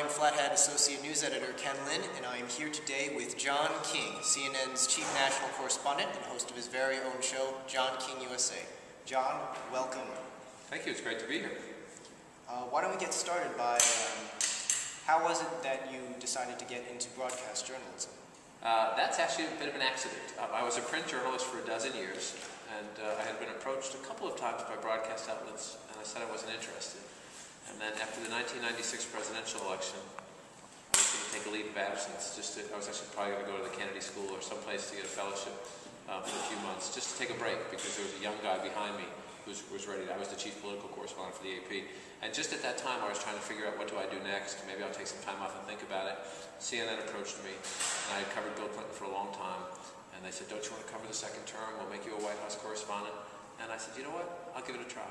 I'm Flat Hat Associate News Editor Ken Lin, and I am here today with John King, CNN's Chief National Correspondent and host of his very own show, John King USA. John, welcome. Thank you. It's great to be here. Why don't we get started by how was it that you decided to get into broadcast journalism? That's actually a bit of an accident. I was a print journalist for a dozen years, and I had been approached a couple of times by broadcast outlets, and I said I wasn't interested. And then after the 1996 presidential election, I was going to take a leave of absence. I was actually probably going to go to the Kennedy School or someplace to get a fellowship for a few months, just to take a break, because there was a young guy behind me who was ready. I was the chief political correspondent for the AP. And just at that time, I was trying to figure out what do I do next. Maybe I'll take some time off and think about it. CNN approached me, and I had covered Bill Clinton for a long time. And they said, don't you want to cover the second term? We'll make you a White House correspondent. And I said, you know what? I'll give it a try.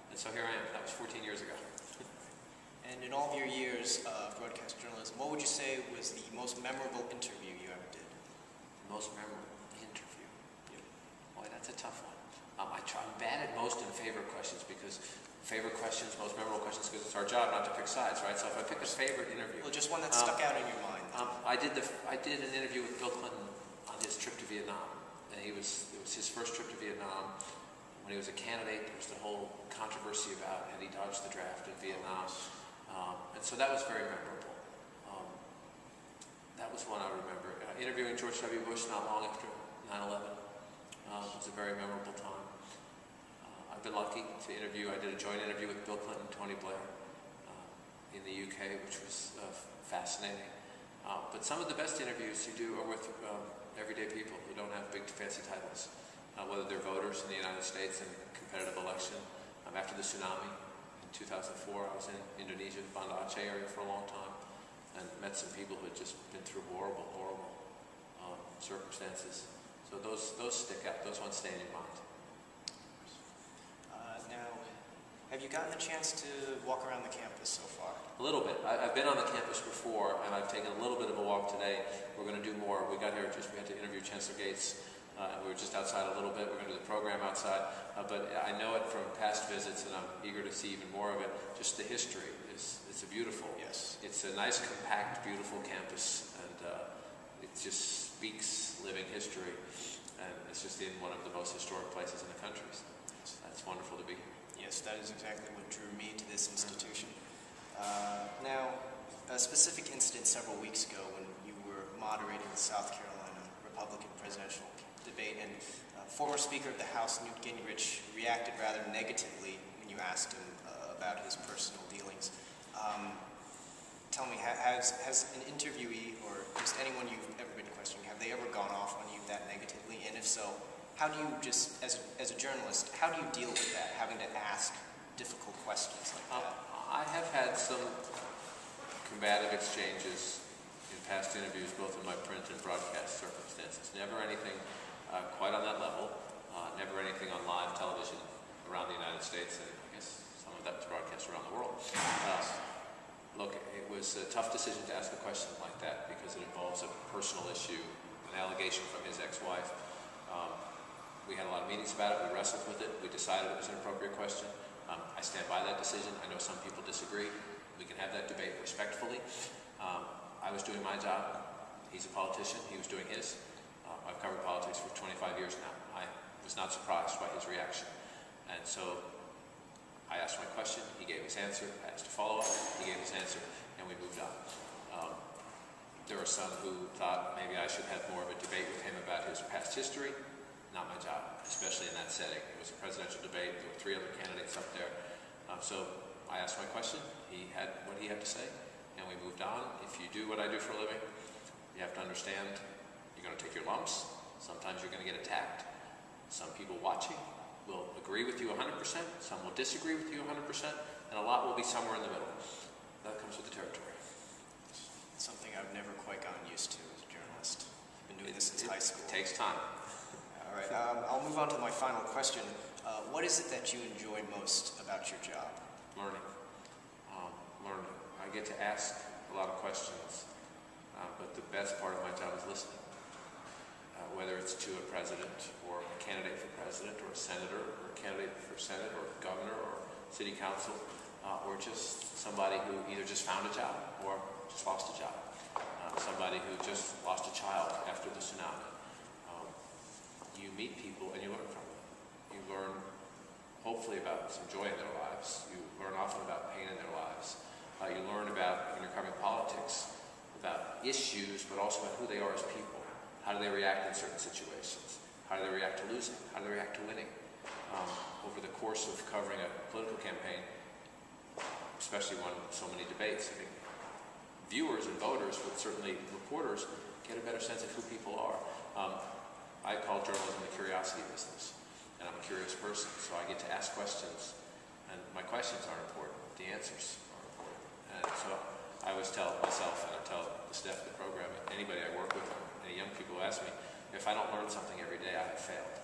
And so here I am. That was 14 years ago. And in all of your years of broadcast journalism, what would you say was the most memorable interview you ever did? The most memorable interview? Boy, that's a tough one. I'm bad at most in favorite questions, because favorite questions, most memorable questions, because it's our job not to pick sides, right? So if I pick a favorite interview... Well, just one that stuck out in your mind. I did an interview with Bill Clinton on his trip to Vietnam. And it was his first trip to Vietnam. When he was a candidate, there was the whole controversy about had he dodged the draft in Vietnam. And so that was very memorable. That was one I remember. Interviewing George W. Bush not long after 9/11 was a very memorable time. I've been lucky to interview. I did a joint interview with Bill Clinton and Tony Blair in the UK, which was fascinating. But some of the best interviews you do are with everyday people who don't have big fancy titles, whether they're voters in the United States in a competitive election. After the tsunami in 2004, I was in Indonesia, the Banda Aceh area for a long time, and met some people who had just been through horrible circumstances. So those stick out. Those ones stay in your mind. Now, have you gotten the chance to walk around the campus so far? A little bit. I've been on the campus before, and I've taken a little bit of a walk today. We're going to do more. We got here we had to interview Chancellor Gates, and we were just outside a little bit. We're going to do the program outside, but I know it from past visits, and I'm eager to see even more of it. Just the history it's a beautiful. Yes. It's a nice, compact, beautiful campus, and it just speaks living history, and it's just in one of the most historic places in the country. So that's wonderful to be here. Yes, that is exactly what drew me to this institution. Now, a specific incident several weeks ago when you were moderating the South Carolina Republican presidential debate, and former Speaker of the House, Newt Gingrich, reacted rather negatively when you asked him about his personal dealings. Tell me, has an interviewee or just anyone you've ever been questioning, have they ever gone off on you that negatively? And if so, how do you just, as a journalist, how do you deal with that, having to ask difficult questions like that? I have had some combative exchanges in past interviews, both in my print and broadcast circumstances. Never anything quite on that level, never anything on live television around the United States, and I guess some of that was broadcast around the world. Look, it was a tough decision to ask a question like that because it involves a personal issue, an allegation from his ex-wife. We had a lot of meetings about it. We wrestled with it. We decided it was an appropriate question. I stand by that decision. I know some people disagree. We can have that debate respectfully. I was doing my job. He's a politician. He was doing his. I've covered politics for 25 years now. I was not surprised by his reaction. And so I asked my question. He gave his answer. I asked a follow-up. He gave his answer. And we moved on. There are some who thought maybe I should have more of a debate with him about his past history. Not my job, especially in that setting. It was a presidential debate. There were 3 other candidates up there. So I asked my question. He had what he had to say, and we moved on. If you do what I do for a living, you have to understand you're going to take your lumps. Sometimes you're going to get attacked. Some people watching will agree with you 100%. Some will disagree with you 100%, and a lot will be somewhere in the middle. That comes with the territory. It's something I've never quite gotten used to as a journalist. I've been doing this since high school. It takes time. All right, I'll move on to my final question. What is it that you enjoy most about your job? Learning. Learning. I get to ask a lot of questions, but the best part of my job is listening. Whether it's to a president or a candidate for president or a senator or a candidate for senate or governor or city council, or just somebody who either just found a job or just lost a job. Somebody who just lost a child after the tsunami. You meet people and you learn from them. You learn hopefully about some joy in their lives. You learn often about pain in their lives. You learn about, when you're covering politics, about issues, but also about who they are as people. How do they react in certain situations? How do they react to losing? How do they react to winning? Over the course of covering a political campaign, especially one with so many debates, I think viewers and voters, but certainly reporters, get a better sense of who people are. I call journalism the curiosity business, and I'm a curious person, so I get to ask questions, and my questions aren't important, the answers are important. And so I always tell myself, and I tell the staff of the program, and anybody I work with, any young people who ask me, if I don't learn something every day, I have failed.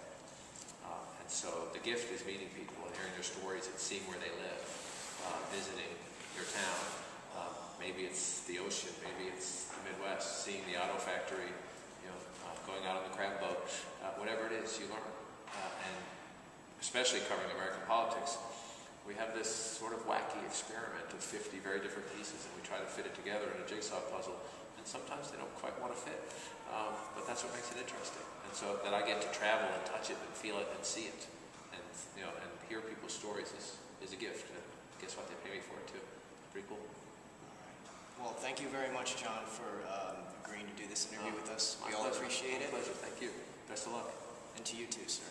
And so the gift is meeting people and hearing their stories and seeing where they live, visiting their town. Maybe it's the ocean, maybe it's the Midwest, seeing the auto factory, going out on the crab boat. Whatever it is, you learn. And especially covering American politics, we have this sort of wacky experiment of 50 very different pieces, and we try to fit it together in a jigsaw puzzle. And sometimes they don't quite want to fit, but that's what makes it interesting. And so that I get to travel and touch it and feel it and see it, and and hear people's stories is a gift. And guess what? They pay me for it too. Pretty cool. Well, thank you very much, John, for agreeing to do this interview with us. We all Pleasure. appreciate it. My pleasure. Thank you. Best of luck. And to you too, sir.